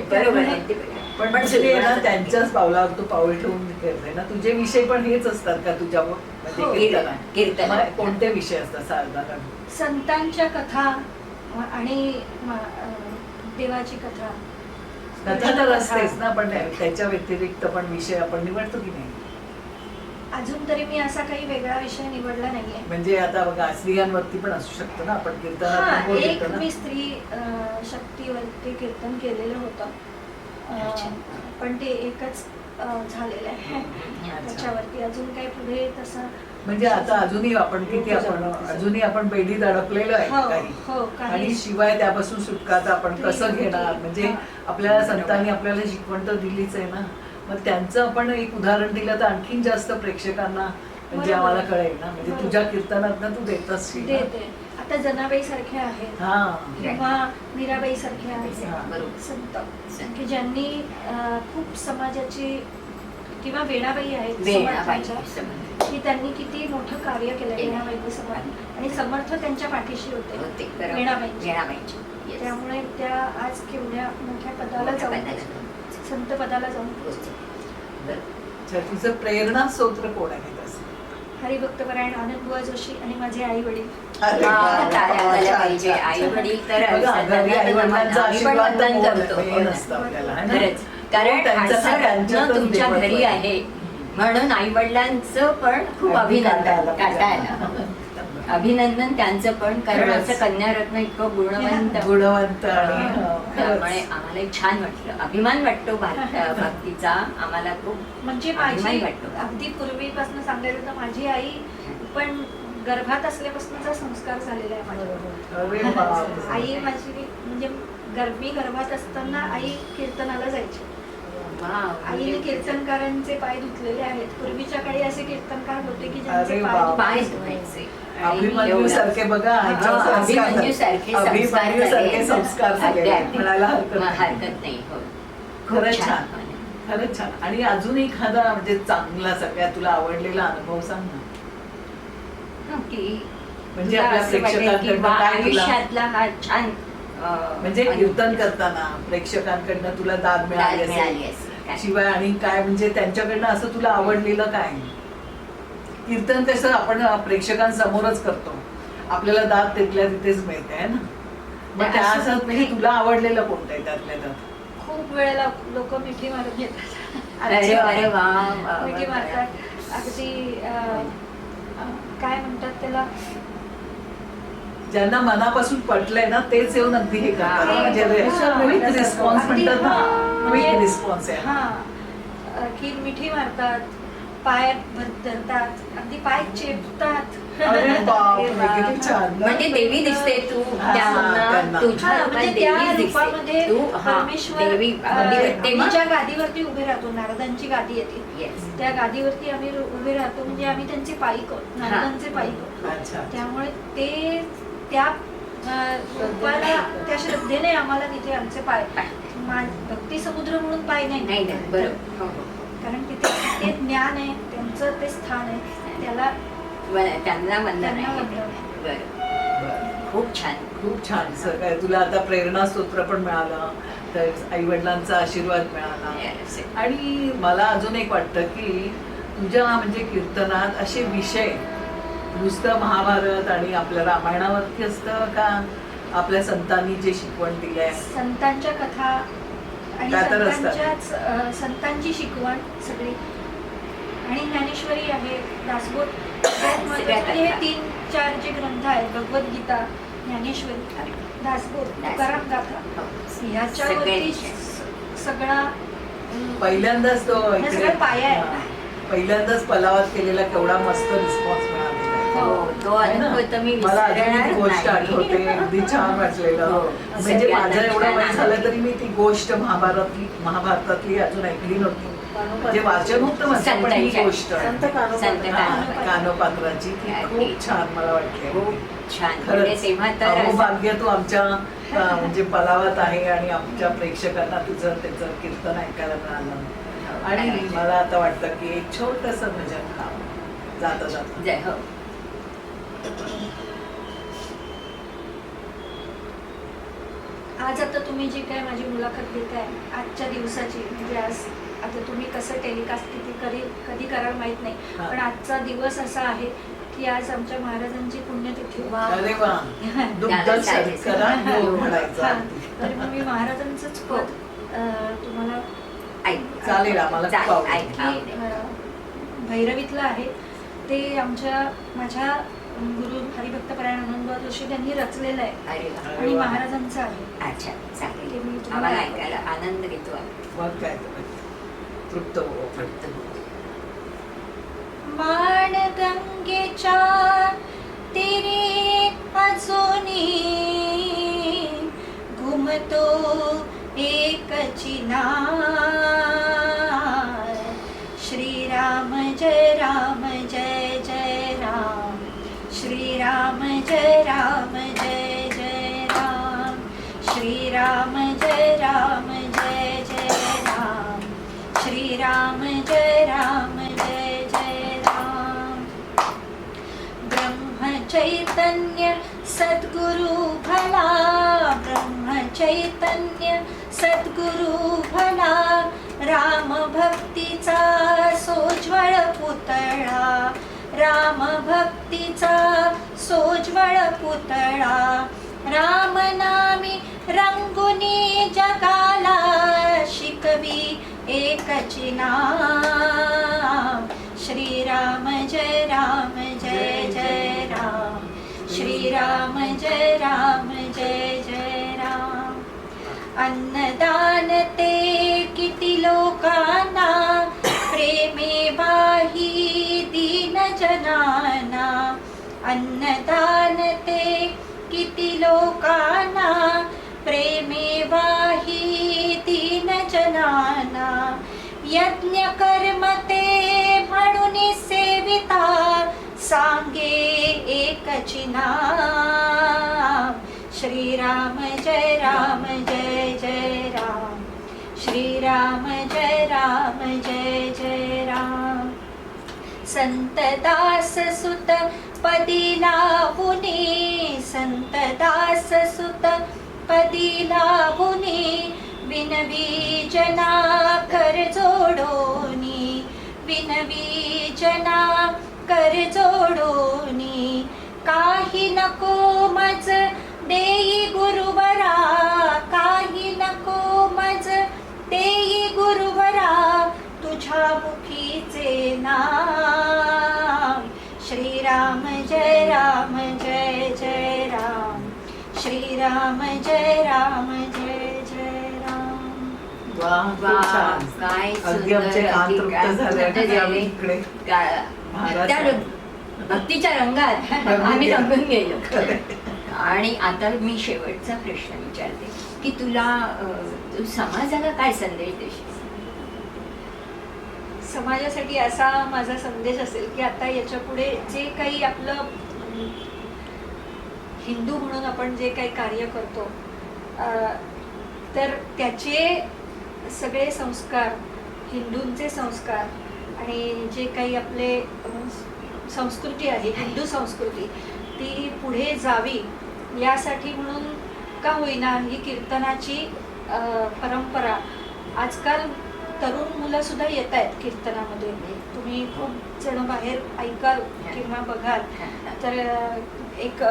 बरोबर आहे. पण पण तुझे ना सुरुवात- त्यांच्याच पावलावर तू पाऊल ठेवून करते ना. तुझे विषय पण हेच असतात का तुझ्या म्हणजे हो. कीर्तनात? कीर्तनात. मग कोणते विषय असतात साधारण? संतांच्या कथा आणि देवाची कथा. कथा तर असतेच ना, पण त्याच्या व्यतिरिक्त पण विषय आपण निवडतो की नाही? अजून तरी मी असा काही वेगळा विषय निवडला नाहीये. म्हणजे आता बघा स्त्रियांवरती पण असू शकतं ना, आपण कीर्तनात हा, पण बोलतो एक ना. मी स्त्री शक्तीवरती कीर्तन केलेलं होतं. अच्छा. पण ते एकच झालेलं आहे. त्याच्यावरती अजून काही पुढे तसं म्हणजे आता अजूनही आपण किती आपण अजूनही आपण बेडीत अडकलेलो आहे हो, काही. हो, काही. आणि शिवाय त्यापासून सुटका तर आपण कसं घेणार? म्हणजे हा. आपल्याला संतांनी आपल्याला शिकवण तर दिलीच आहे ना. मग त्यांचं आपण एक उदाहरण दिलं तर आणखीन जास्त प्रेक्षकांना म्हणजे बरोबर. आम्हाला कळेल ना. म्हणजे बरोबर. तुझ्या कीर्तनात तू देत असशील ना. देते. आता जनाबाई सारखे आहेत हा किंवा मीराबाई सारखे आहेत हा. बरोबर. संत की ज्यांनी खूप समाजाची, किंवा वेणाबाई आहेत वेणाबाई समर्थांच्या, समर्थ की त्यांनी किती मोठं कार्य केलं वेणाबाई समर्थ, आणि समर्थ त्यांच्या पाठीशी होते, होते बरोबर. वेणाबाईंचे. वेणाबाईंची. Yes. त्यामुळे त्या आज केवढ्या मोठ्या पदाला मोठ्या जाऊन, पदाला संत पदाला जाऊन पोहोचले. बरोबर. अच्छा, तुझं प्रेरणा स्तोत्र कोण आहे तसं? हरिभक्तपरायण आनंदबुवा जोशी आणि माझे आई वडील. अरे वा, हा, टाळ्या वाजायला छान, पाहिजे. छान, आई छान. वडील तर बघा, असतात. घरी आई-वडिलांचा आम्ही पण आशीर्वाद तर वंदन मोल करतो. हे नसतं आपल्याला, है ना? खरंच. कारण त्यांचं असं रत्न त्यांच्यातच तुमच्या देवत्व घरी आहे. आहे म्हणून आई वडिलांचं पण खूप अगदी अभिनंदन. काटा काटा आला. आला. अभिनंदन त्यांचं पण, कारण खरंच. असं कन्यारत्न इतकं गुणवंत. गुणवंत आणि त्यामुळे आम्हाला एक छान वाटलं, अभिमान वाटतो भक्तीचा आम्हाला खूप. म्हणजे अभिमान माझी वाटतो. अगदी पूर्वीपासून सांगायचं तर माझी आई पण गर्भात असल्यापासूनचा संस्कार झालेला आहे माझ्यावर. अरे बापरे. आई माझी म्हणजे मी गर्भात असताना आई कीर्तनाला जायची. वाव. आईने कीर्तनकारांचे पाय धुतलेले आहेत. पूर्वीच्या काळी असे कीर्तनकार होते की अरे ज्यांचे वा. पाय पाय धुतलेले धुवायचे. अभिमन्यू सारखे बघा, ह्याच्यावर हा, संस्कार अभिमन्यू झाले. सारखे संस्कार अभिमन्यू सारखे झाले. संस्कार झाले. अगदी, अगदी. म्हणायला हरकत नाही. हरकत नाही. हो. खूप खरंच छान. छान. खरंच छान. आणि अजून एखादा म्हणजे चांगला सगळ्यात तुला आवडलेला अनुभव सांग ना. की म्हणजे तुला आपल्या असं वाटेल की प्रेक्षकांकडनं वा, काय तुला आयुष्यातला हा छान म्हणजे कीर्तन करताना प्रेक्षकांकडनं तुला दाद मिळाली मिळाली असेल. असेल काय? शिवाय आणि काय म्हणजे त्यांच्याकडनं असं तुला आवडलेलं काय? कीर्तन कसं आपण प्रेक्षकांसमोरच करतो, आपल्याला दाद तिथल्या तिथेच मिळते आहे ना. मग त्या असं म्हणजे तुला आवडलेलं कोणतं आहे त्यातल्या त्यात? खूप वेळेला लोक मिठी मारून घेतात. अरे अरे वा, वा, मिठी वा. मारतात. अगदी काय म्हणतात त्याला, ज्यांना मनापासून पटलंय ना तेच येऊन अगदी हे करतात. हा. म्हणजे क्विक रिस्पॉन्स अगदी, म्हणतात हा. ना, क्विक म्हणजे- रिस्पॉन्स आहे. हा, की मिठी मारतात, पाय धरतात, अगदी पाय चेपतात. अरे बापरे, किती छान. म्हणजे देवी दिसते तू हा, त्यांना, त्यांना. तुझ्या हा, रूपात म्हणजे त्या देवी रूपामध्ये दिसते तू. हा, परमेश्वर देवी वाटते मग. देवीच्या गादीवरती उभे राहतो. नारदांची गादी येते, Yes. त्या गादीवरती आम्ही उभे राहतो. म्हणजे आम्ही त्यांचे पाईक आहोत, नारदांचे पाईक आहोत. अच्छा. त्यामुळे ते त्या रूपाला, त्या श्रद्धेने आम्हाला तिथे आमचे पाय, भक्ती समुद्र म्हणून पाय नाही नाही, नाही बरोबर. हो, हो. कारण तिथे ते ज्ञान आहे, त्यांचं ते स्थान आहे, त्याला त्यांना वंदन त्यांना आहे. वंदन आहे. बरं. बरं. खूप छान. खूप छान. सगळं तुला आता प्रेरणा स्तोत्र पण मिळालं, तर आई वडिलांचा आशीर्वाद मिळाला. Yes. आणि मला अजून एक वाटतं की तुझ्या म्हणजे कीर्तनात असे विषय नुसतं महाभारत आणि आपल्या रामायणावरती असतं का आपल्या संतांनी जे शिकवण दिलंय? संतांच्या कथा आणि त्या तर असतात. संतांची शिकवण सगळी, आणि ज्ञानेश्वरी आहे, दासबोध. सगळ्यात महत्त्वाचं म्हणजे हे 3-4 जे ग्रंथ आहेत, भगवद्गीता, ज्ञानेश्वरी, दासबोध, तुकाराम गाथा, हो. ह्याच्यावरती सगळा पहिल्यांदाच तो हे इकडे सगळं पाया आहे. हा. पहिल्यांदाच पलावात केलेला केवढा मस्त रिस्पॉन्स मिळालेला हो, आहे. तो है ना? अनुभव तर मी मला अजून विसरणार ती गोष्ट नाही. आठवते, अगदी छान वाटलेलं. हो. म्हणजे सगळ्यांना माझं एवढं छान वय झालं आहे. तरी मी ती गोष्ट महाभारतातली अजून ऐकली नव्हती. म्हणजे वाचन होतं माझं, पण ही संतांच्या. गोष्ट संत कान्होपात्र. संत हा, कान्होपात्र. कान्होपात्राची ती खूप छान मला वाटली. खूप छान. म्हणजे खरंच तेव्हा तर अहो असं- भाग्य तू आमच्या म्हणजे पलावात आहे आणि आमच्या प्रेक्षकांना तुझं त्याचं कीर्तन ऐकायला मिळालं. आणि मला आता वाटतं की एक छोटस भजन गावं जाता जाता. जय हो. आज आता तुम्ही जी काय माझी मुलाखत घेताय, आजच्या दिवसाची, म्हणजे म्हणजे आज आता तुम्ही कसं टेलिकास्ट कधी कराल माहित नाही, हा. पण आजचा दिवस असा आहे की आज आमच्या महाराजांची पुण्यतिथी वा. अरे वा दुग्ध शर्करा योग म्हणायचं. हा, तर मग मी महाराजांचंच पद तुम्हाला ऐक चालेल, आम्हाला खूप चालेल, आवडेल. ऐक, की आवडेल. भैरवीतलं आहे ते माझ्या गुरु हरिभक्तपरायण आनंदबुवा जोशी त्यांनी रचलेलं आहे अरे वा. अरे आणि वा. महाराजांचं आहे. अच्छा ते चालेल, मी तुम्हाला आम्हाला ऐकायला आनंद घेतो आहे. मग काय तर. तृप्त हो. मान गंगेच्या तिरी अजूनी घुमतो एकची नार. श्रीराम जय राम जय जय राम, श्रीराम जय राम जय जय राम, श्रीराम जय राम जय जय राम, श्रीराम जय राम जय जय राम. ब्रह्म चैतन्य सद्गुरु भला, ब्रह्म चैतन्य सद्गुरु भला, राम भक्तीचा सोज्वळ पुतळा, राम भक्तीचा सोज्वळ पुतळा, राम नामी रंगुनी जगाला शिकवी एकची नाम. श्रीराम जय राम जय जय राम, श्रीराम जय राम जय जय राम. अन्नदान ते किती लोकांना, प्रेमे वाही दीन जनाना. अन्नदान ते किती लोकांना, प्रेमे वाही दीन जनाना. यज्ञ कर्म ते म्हणून सेविता, सांगे एकची नाम. श्रीराम जय राम जय जय राम, श्रीराम जय राम जय जय राम. संत दास सुत पदी लावुनी, संत दास सुत पदी लावुनी, विनवी जना कर जोडोनी, विनवी जना कर जोडोनी. काही नको मज देई गुरुवरा, काही नको मज देई गुरुवरा, तुझ्या मुखीचे नाम. श्रीराम जय राम जय जय राम, श्रीराम जय राम जय जय राम. वा खूप वा, छान. काय अगदी आमचे सुंदर, कान अगदी तृप्त कान झाले तृप्त आणि आम्ही झाले. इकडे त्या महाराज भक्तीच्या रंगात आम्ही रंगून गेलो. आणि आता मी शेवटचा प्रश्न विचारते की तू समाजाला काय संदेश देशील? समाजासाठी असा माझा संदेश असेल की आता याच्या पुढे जे काही आपलं हिंदू म्हणून आपण जे काही कार्य करतो, तर त्याचे सगळे संस्कार, हिंदूंचे संस्कार आणि जे काही आपले संस्कृती आहे, हिंदू संस्कृती, ती पुढे जावी यासाठी म्हणून का होईना ही कीर्तनाची परंपरा. आजकाल तरुण मुलं सुद्धा येत आहेत कीर्तनामध्ये. तुम्ही खूप जण बाहेर ऐकाल किंवा बघाल तर एक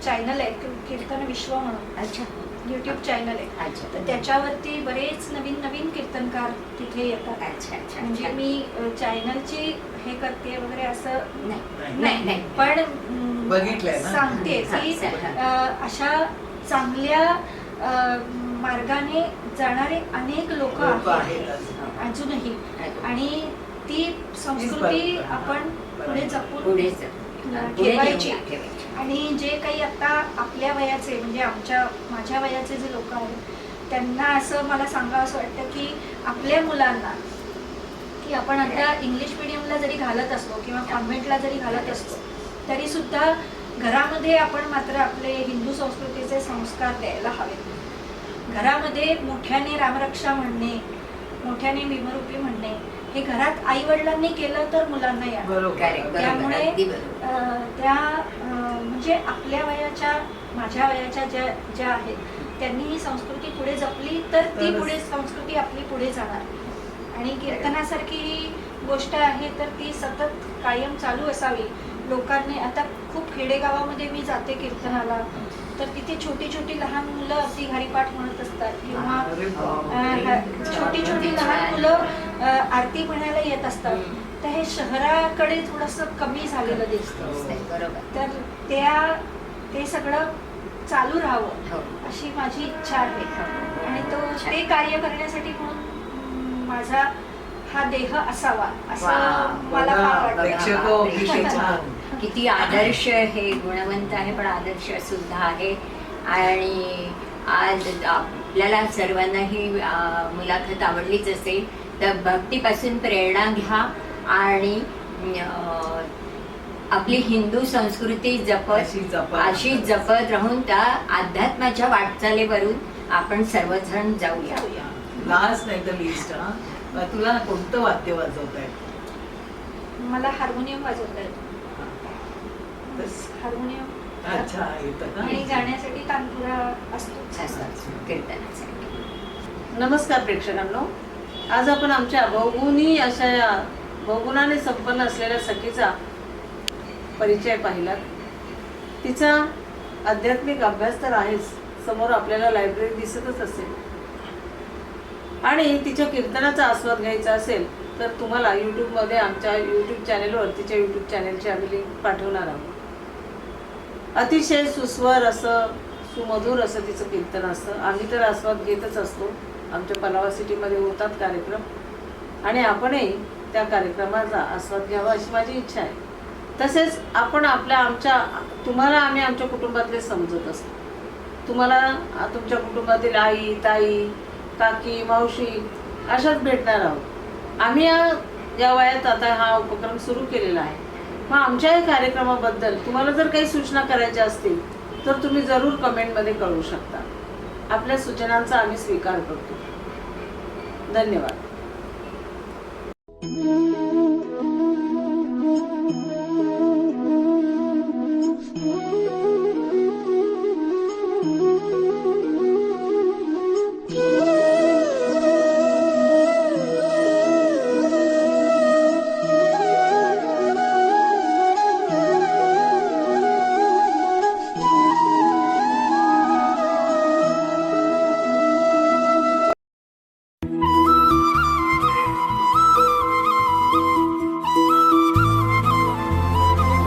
चॅनल आहे कीर्तन विश्व म्हणून, अच्छा, यूट्यूब चॅनल आहे. अच्छा. तर त्याच्यावरती बरेच नवीन नवीन कीर्तनकार तिथे येतात. अच्छा अच्छा म्हणजे अच्छा. मी चॅनलची हे करते वगैरे असं नाही नाही पण बघितलंय ना? सांगते की अशा चांगल्या मार्गाने जाणारे अनेक लोक आहेत आहेत अजूनही, आणि ती संस्कृती आपण पुढे जपून पुढे ठेवायची. आणि जे काही आता आपल्या वयाचे म्हणजे माझ्या वयाचे जे लोक आहेत त्यांना असं मला सांगावं असं वाटतं की आपल्या मुलांना, की आपण आता इंग्लिश मिडियमला जरी घालत असलो किंवा कॉन्व्हेंटला जरी घालत असलो तरी सुद्धा घरामध्ये आपण मात्र आपले हिंदू संस्कृतीचे संस्कार द्यायला हवेत. घरामध्ये मोठ्याने रामरक्षा म्हणणे, मोठ्याने भीमरूपी म्हणणे हे घरात आई वडिलांनी केलं तर मुलांना येणार. बरोबर. त्यामुळे त्या म्हणजे आपल्या वयाच्या, माझ्या वयाच्या ज्या आहेत त्यांनी ही संस्कृती पुढे जपली तर ती पुढे संस्कृती आपली पुढे जाणार. आणि कीर्तनासारखी ही गोष्ट आहे तर ती सतत कायम चालू असावी. लोकांनी आता खूप खेडेगावामध्ये मी जाते कीर्तनाला, तर तिथे छोटी छोटी लहान मुलं अगदी हरिपाठ म्हणत असतात किंवा अरे बापरे. छोटी छोटी लहान मुलं आरती म्हणायला येत असतात. तर हे शहराकडे थोडंसं कमी झालेलं दिसतं. बरोबर. तर ते सगळं चालू राहावं हो. अशी माझी इच्छा आहे. आणि ते कार्य करण्यासाठी म्हणून माझा हा देह असावा असं मला फार वाटतं. प्रेक्षक अतिशय छान. किती आदर्श हे गुणवंत आहे पण आदर्श सुद्धा आहे. आणि आज आपल्याला सर्वांना ही मुलाखत आवडलीच असेल तर भक्तीपासून प्रेरणा घ्या आणि आपली हिंदू संस्कृती अशी जपत राहून त्या अध्यात्माच्या वाटचालीवरून आपण सर्वजण जाऊया. लास्ट नाही तर लिस्ट. तुला कोणतं वाद्य वाजवत आहे? मला हार्मोनियम वाजवता येतो. हार्मोनियम अच्छा, येतं का? आणि गाण्यासाठी तानपुरा असतो. कीर्तनासाठी नमस्कार प्रेक्षकांनो, आज आपण आमच्या बहुगुणी अशा बहुगुणाने संपन्न असलेल्या सखीचा परिचय पाहिला. तिचा आध्यात्मिक अभ्यास तर आहेच, समोर आपल्याला लायब्ररी दिसतच असेल. आणि तिच्या कीर्तनाचा आस्वाद घ्यायचा असेल तर तुम्हाला यूट्यूबमध्ये आमच्या यूट्यूब चॅनेलवर तिच्या यूट्यूब चॅनेलची आम्ही लिंक पाठवणार आहोत. अतिशय सुस्वर असं सुमधुर असं तिचं कीर्तन असतं. आम्ही तर आस्वाद घेतच असतो. आमच्या पलावा सिटीमध्ये होतात कार्यक्रम आणि आपणही त्या कार्यक्रमाचा आस्वाद घ्यावा अशी माझी इच्छा आहे. तसेच आपण तुम्हाला आम्ही आमच्या कुटुंबातले समजत असतो. तुम्हाला तुमच्या कुटुंबातील आई, ताई, काकी, मावशी अशाच भेटणार आहोत. आम्ही या वयात आता हा उपक्रम सुरू केलेला आहे. मग आमच्या या कार्यक्रमाबद्दल तुम्हाला जर काही सूचना करायच्या असतील तर तुम्ही जरूर कमेंटमध्ये कळवू शकता. आपल्या सूचनांचा आम्ही स्वीकार करतो. धन्यवाद.